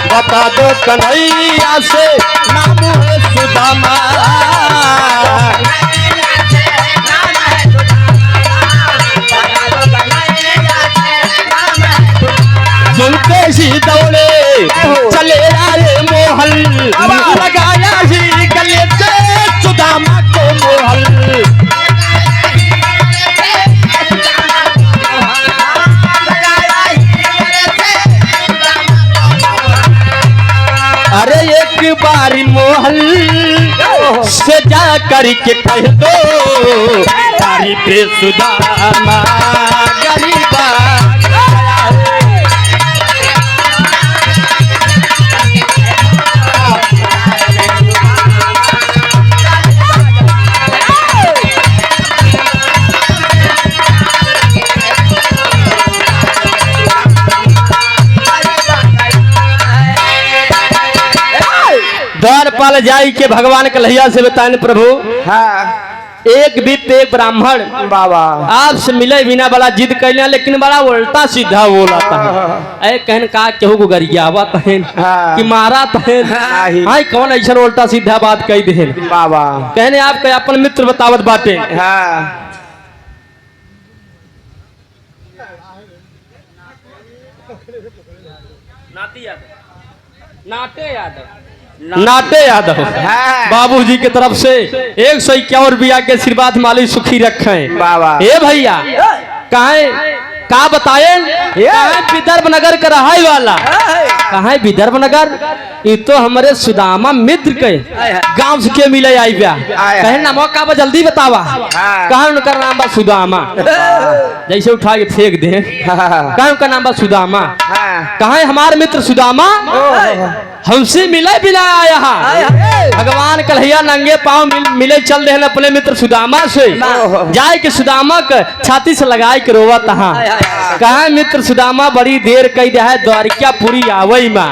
बता दो कन्हैया से नाम है सुदामा। सुनते ही दौड़े चले आए मोहल लगाया ही गले से सुदामा को मोहल। अरे एक बारी मोहल से जा करके कह दो तारी पे सुदामा गरीबा। द्वारपाल जाई के भगवान कन्हैया से बताने प्रभु एक वित्त एक ब्राह्मण बाबा आपसे मिले बिना बड़ा जिद कर लेकिन बड़ा उल्टा सीधा बोला था। ऐ कहन का केहू को गरियावा तहन कि मारा तहन हाय कौन ऐसा उल्टा सीधा बात कह दे बाबा कहने आप अपन मित्र बतावत बाटे। नाटे यादव बाबूजी की तरफ से 151 रुपया के आशीर्वाद मालिक सुखी रखे बाबा। ए भैया का बताए विदर्भ नगर का रहाई वाला कहा विदर्भ नगर ये तो हमारे सुदामा मित्र के गांव से के मिले आई ब्या कहे ना मौका पर जल्दी बतावा कहा उनका नाम बा सुदामा जैसे उठा के फेंक दे कहा उनका नाम बा सुदामा कहा हमारे मित्र सुदामा हमसे मिले बिना आया भगवान कन्हैया नंगे पाँव मिले चल रहे अपने मित्र सुदामा से जाए के सुदामा के छाती से लगाए के रोवा तहा कहा मित्र सुदामा बड़ी देर कही दे है द्वारिका पूरी आवई माँ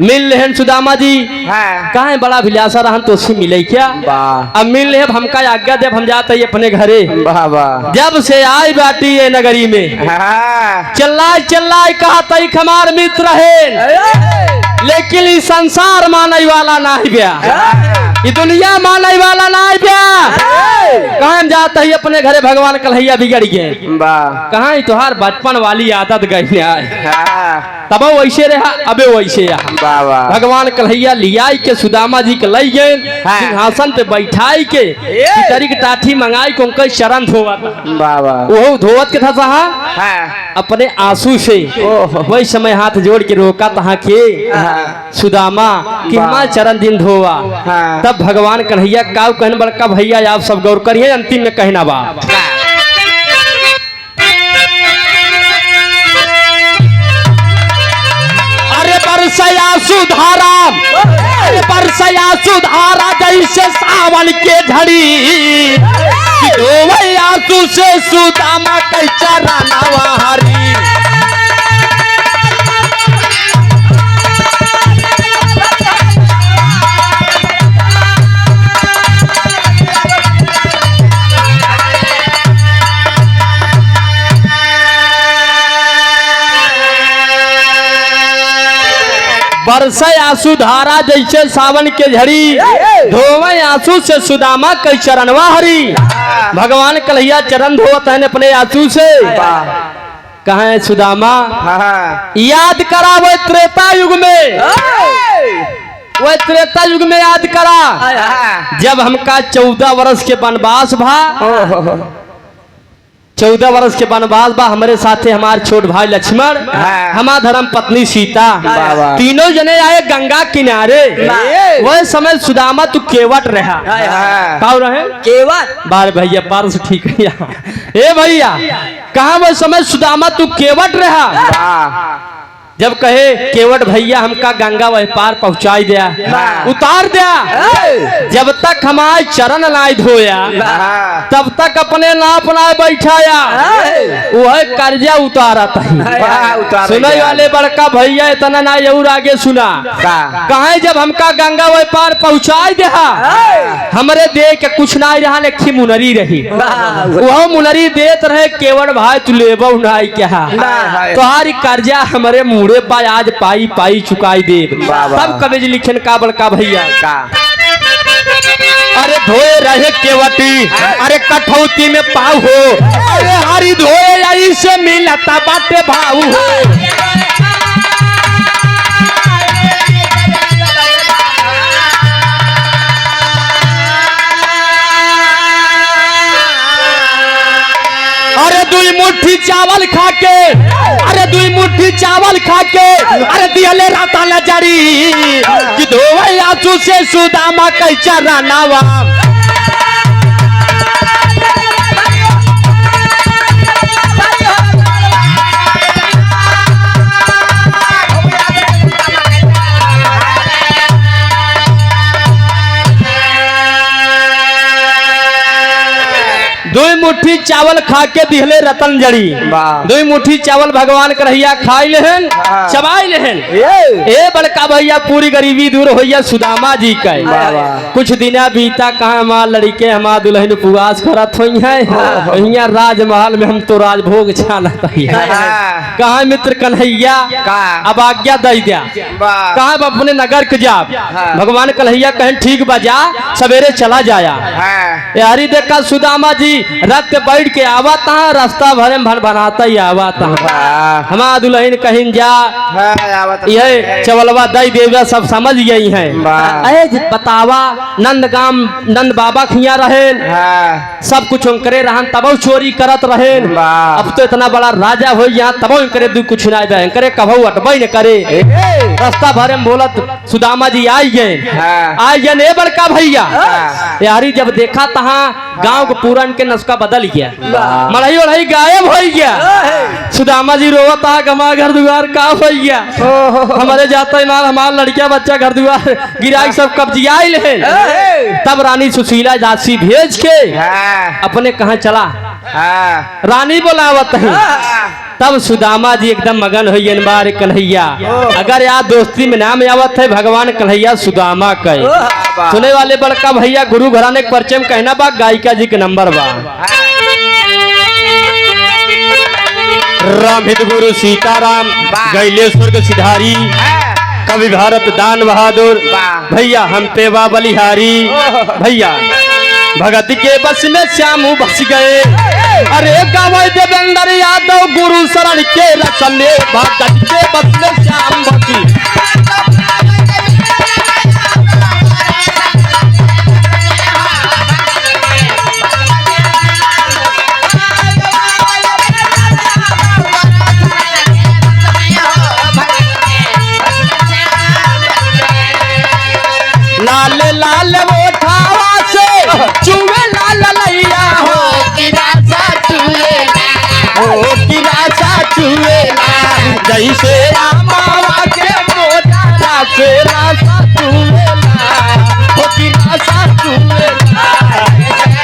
मिल रहे सुदामा जी कहा बड़ा अभिलाषा रहन तो उससे मिले क्या अब मिल रहे हमका आज्ञा जब हम जाते अपने घरे जब से आई बाटी ये नगरी में चिल्लाए कहा तई हमार मित्र है लेकिन इस संसार माने वाला नहीं ब्या ये दुनिया माने वाला ना कहाँ जाता ही अपने घरे भगवान कन्हैया बिगड़ गए वाह कहाँ तुहार बचपन वाली आदत गई हाँ तब वैसे रहा अबे वैसे रहा वाह वाह भगवान कन्हैया लियाई के सुदामा जी के लई गए हाँ। सिंहासन पे बैठाई के पितरी की टाठी मंगाई को उनका शरण धोवा वाह वाह वो धोवत के था सहा हाँ अपने आंसू से वही समय हाथ जोड़ के रोका तहा के हाँ। सुदामा कि हमार चरण दिन धोवा हाँ। तब भगवान कन्हैया का कहने बड़का भैया आप सब गौर करिए अंतिम में कहना बा अरे बरसया सुधारा अरे बरसया सुधारा जैसे सावन के झड़ी आंसू से सुदामा कई चरनावा हरी बरसे आंसू धारा जैसे सावन के झड़ी धोवे आंसू से सुदामा कई चरणवा हरी भगवान कन्हैया चरण धोवत है अपने आंसू से कहा है सुदामा हाँ याद करा वो त्रेता युग में वो त्रेता युग में याद करा जब हमका 14 वर्ष के वनवास भा 14 वर्ष के वनवास बा हमारे साथे हमार छोट भाई लक्ष्मण हमार धर्म पत्नी सीता तीनों जने आए गंगा किनारे वह समय सुदामा तू केवट रहा कहा रहे केवट बार भैया पार से ठीक है ए भैया कहा वह समय सुदामा तू केवट रहा जब कहे केवट भैया हमका गंगा वह पार पहुंचाई दिया उतार दिया जब तक हमारे चरण नाय धोया तब तक अपने नाप नाय बैठाया वह कर्जा उतारा था सुनाई वाले बड़का भैया इतना ना और आगे सुना कहे जब हमका गंगा वह पार पहुंचाई दिया हमरे दे के कुछ ना रहा लेखी मुनरी रही वह मुनरी देत रहे केवट भाई तू लेबो नाई क्या तुम्हारी कर्जा हमारे मुड़े पाई आज पाई पाई चुकाई दे तब कवि लिखन का बड़का भैया अरे धोए रहे केवटी अरे कठौती में पाऊ हो अरे हरी धोए आई से मिलता बाटे भाऊ हो अरे दुई मुट्ठी चावल खा के अरे दुई मुट्ठी चावल खा के अरे दिहले राता न जड़ी कि धोवे आंसू से सुदामा कई चरनावा दुई मुट्ठी चावल खा के दिहले रतन जड़ी दुई मुट्ठी चावल भगवान कन्हैया खाई लेहन चबाई लेहन ए बड़का भैया पूरी गरीबी दूर होइया सुदामा जी का कुछ दिना बीता कहा हमार लड़के हमार दुल्हन उपवास करत हुई है यहाँ राजमहल में हम तो राजभोग छानत कहा मित्र कन्हैया अब आज्ञा दे दिया कहा अपने नगर के जा भगवान कन्हैया कहें ठीक बजा सवेरे चला जाया यारी देखा सुदामा जी रथ पे बैठ के आवा था रास्ता भरे भर बनाता ही आवा था हमारा दुल्हन कहीं जा ये चवलवा दई देवा सब समझ गई है बतावा नंद बाबा खिया रहे सब कुछ करे रहन तब चोरी करत रहे अब तो इतना बड़ा राजा हो यहाँ तब करे दू कुछ ना बहन करे कभू अटबई न करे रास्ता भरे में बोलत सुदामा जी आई गए ने बड़का भैया यारी जब देखा तहा गांव को पूरन के नस्का बदल गया मड़ाई उड़ाई गायब हो गया सुदामा जी रोवत हमारा घर द्वार का हो गया हमारे जाते माल हमारा लड़किया बच्चा घर द्वार गिराई सब कब्जिया ले तब रानी सुशीला दासी भेज के अपने कहा चला रानी बोलावत है तब सुदामा जी एकदम मगन हो बार कन्हैया अगर यार दोस्ती में नाम आवत है भगवान कन्हैया सुदामा का सुने वाले बड़का भैया गुरु घराने के परिचय में कहना बा गायिका जी के नंबर बा राम हित गुरु सीताराम गैले स्वर्ग सिधारी कवि भारत दान बहादुर वाह। भैया हम पेवा बलिहारी भैया भगत के बस में श्यामू बस गए। अरे गावे देवेंद्र यादव गुरु शरण के रचने भगत के बस में श्याम बसी। लाल लाल ओठावा से चुवे लाल लैया हो किरासा चुवेला हो किरासा चुवेला जैसे रामावा के मोटा से रासा चुवेला हो किरासा चुवेला।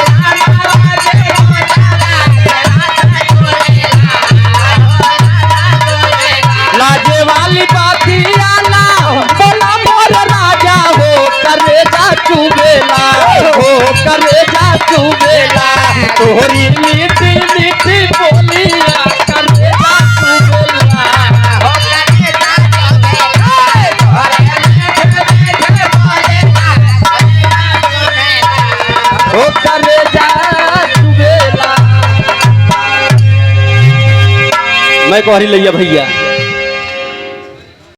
लाजे वाली बाती आला बोला मोर राजा हो करेजा चुबेला हो करेजा चुबेला तोहरी मीठी मीठी बोलिया करेजा चुबेला हो करेजा चुबेला। मैं कोहरी लैया भैया